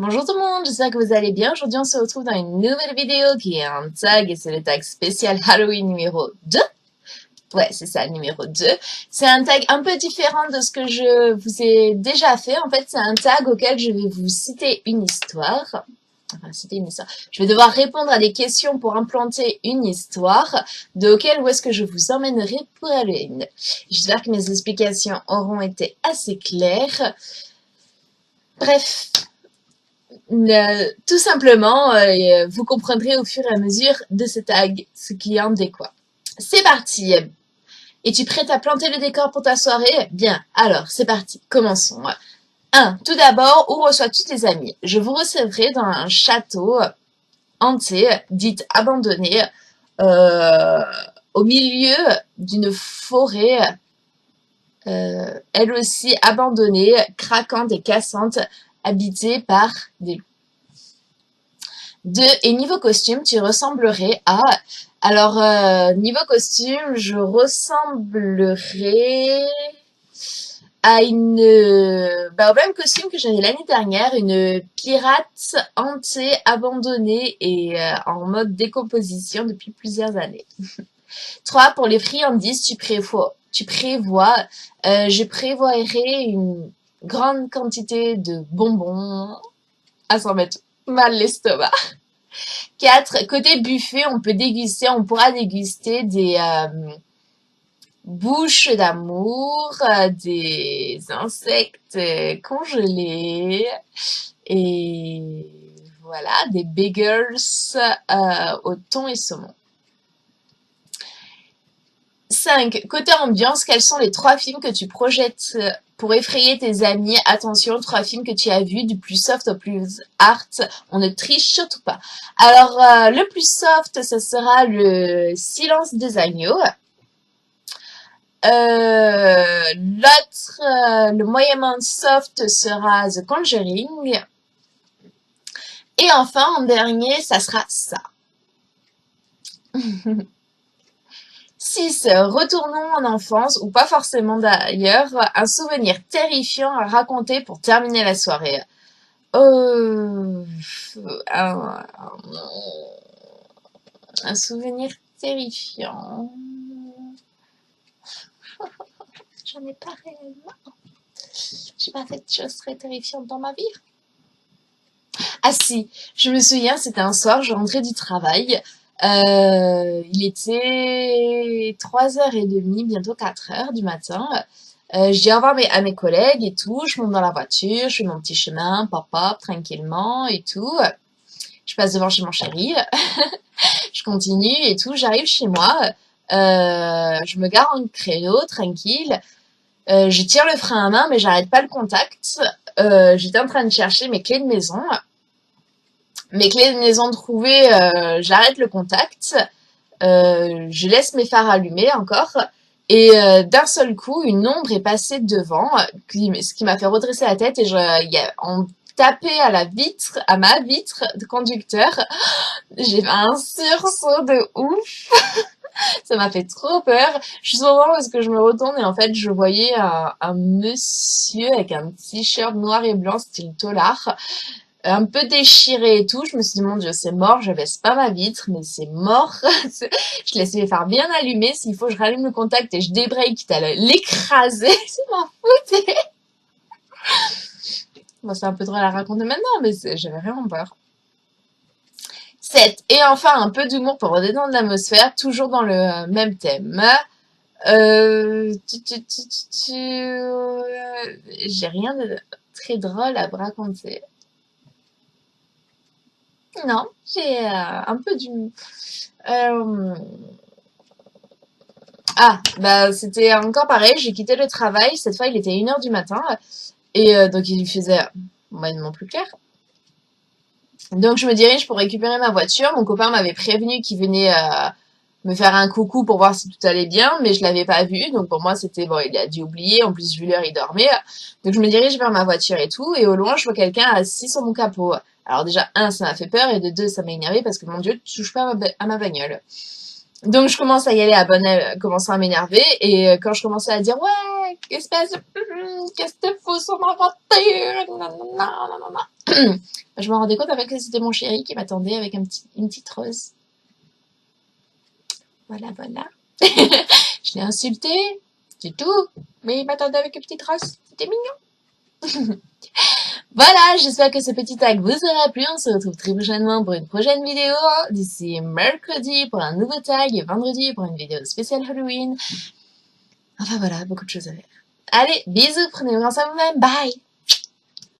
Bonjour tout le monde, j'espère que vous allez bien. Aujourd'hui, on se retrouve dans une nouvelle vidéo qui est un tag et c'est le tag spécial Halloween numéro 2. Ouais, c'est ça, numéro 2. C'est un tag un peu différent de ce que je vous ai déjà fait. En fait, c'est un tag auquel je vais vous citer une histoire. Enfin, citer une histoire. Je vais devoir répondre à des questions pour implanter une histoire de auquel où est-ce que je vous emmènerai pour Halloween. J'espère que mes explications auront été assez claires. Bref. Tout simplement, vous comprendrez au fur et à mesure de ce tag ce qui en est quoi. C'est parti. Es-tu prête à planter le décor pour ta soirée? Bien, alors c'est parti, commençons. 1. Tout d'abord, où reçois-tu tes amis? Je vous recevrai dans un château hanté, dit abandonné, euh, au milieu d'une forêt, elle aussi abandonnée, craquante et cassante, habitée par des loups. 2. Et niveau costume, tu ressemblerais à... Alors, niveau costume, je ressemblerais à au même costume que j'avais l'année dernière, une pirate hantée, abandonnée et en mode décomposition depuis plusieurs années. 3. Pour les friandises, je prévoirais une grande quantité de bonbons à s'en mettre mal l'estomac. 4. Côté buffet, on pourra déguster des bouches d'amour, des insectes congelés et voilà, des bagels au thon et saumon. 5. Côté ambiance, quels sont les 3 films que tu projettes pour effrayer tes amis? Attention, 3 films que tu as vus, du plus soft au plus hard. On ne triche surtout pas. Alors, le plus soft, ce sera le Silence des agneaux. L'autre, le moyennement soft sera The Conjuring. Et enfin, en dernier, ça sera ça. 6. Retournons en enfance, ou pas forcément d'ailleurs, un souvenir terrifiant à raconter pour terminer la soirée. Un souvenir terrifiant. J'en ai pas réellement. J'ai pas fait de choses très terrifiantes dans ma vie. Ah si, je me souviens, c'était un soir, je rentrais du travail. Il était 3h30, bientôt 4h du matin. Je dis au revoir à mes collègues et tout. Je monte dans la voiture, je fais mon petit chemin, pop-up, tranquillement et tout. Je passe devant chez mon chéri. Je continue et tout. J'arrive chez moi. Je me gare en créneau, tranquille. Je tire le frein à main, mais j'arrête pas le contact. J'étais en train de chercher mes clés de maison. Mes clés de maison trouvées, j'arrête le contact. Je laisse mes phares allumés encore. Et d'un seul coup, une ombre est passée devant, ce qui m'a fait redresser la tête. Et on tapait à ma vitre de conducteur. J'ai fait un sursaut de ouf. Ça m'a fait trop peur. Je suis au moment parce que je me retourne et en fait, je voyais un monsieur avec un t-shirt noir et blanc, style tolard, un peu déchiré et tout. Je me suis dit, mon Dieu, c'est mort. Je baisse pas ma vitre, mais c'est mort. Je laisse les phares bien allumés. S'il faut, je rallume le contact et je débraye quitte à l'écraser. Je m'en foutais. Bon, c'est un peu drôle à raconter maintenant, mais j'avais vraiment peur. 7. Et enfin, un peu d'humour pour redétendre l'atmosphère, toujours dans le même thème. J'ai rien de très drôle à vous raconter. Non, j'ai un peu du... c'était encore pareil, j'ai quitté le travail, cette fois il était 1h du matin, et donc il faisait moyennement plus clair. Donc je me dirige pour récupérer ma voiture. Mon copain m'avait prévenu qu'il venait me faire un coucou pour voir si tout allait bien, mais je l'avais pas vu. Donc pour moi c'était bon, il a dû oublier. En plus vu l'heure, il dormait. Donc je me dirige vers ma voiture et tout. Et au loin, je vois quelqu'un assis sur mon capot. Alors déjà, 1, ça m'a fait peur. Et de 2, ça m'a énervé parce que mon Dieu, tu touches pas à ma bagnole. Donc je commence à y aller à bonne aile, commençant à m'énerver. Et quand je commençais à dire ouais, espèce de qu'est-ce que tu fous sur ma voiture, Je me rendais compte après que c'était mon chéri qui m'attendait avec une petite rose. Voilà, voilà. Je l'ai insulté, c'est tout. Mais il m'attendait avec une petite rose. C'était mignon. Voilà, j'espère que ce petit tag vous aura plu. On se retrouve très prochainement pour une prochaine vidéo. D'ici mercredi pour un nouveau tag et vendredi pour une vidéo spéciale Halloween. Enfin voilà, beaucoup de choses à faire. Allez, bisous, prenez bien soin de vous-même. Bye!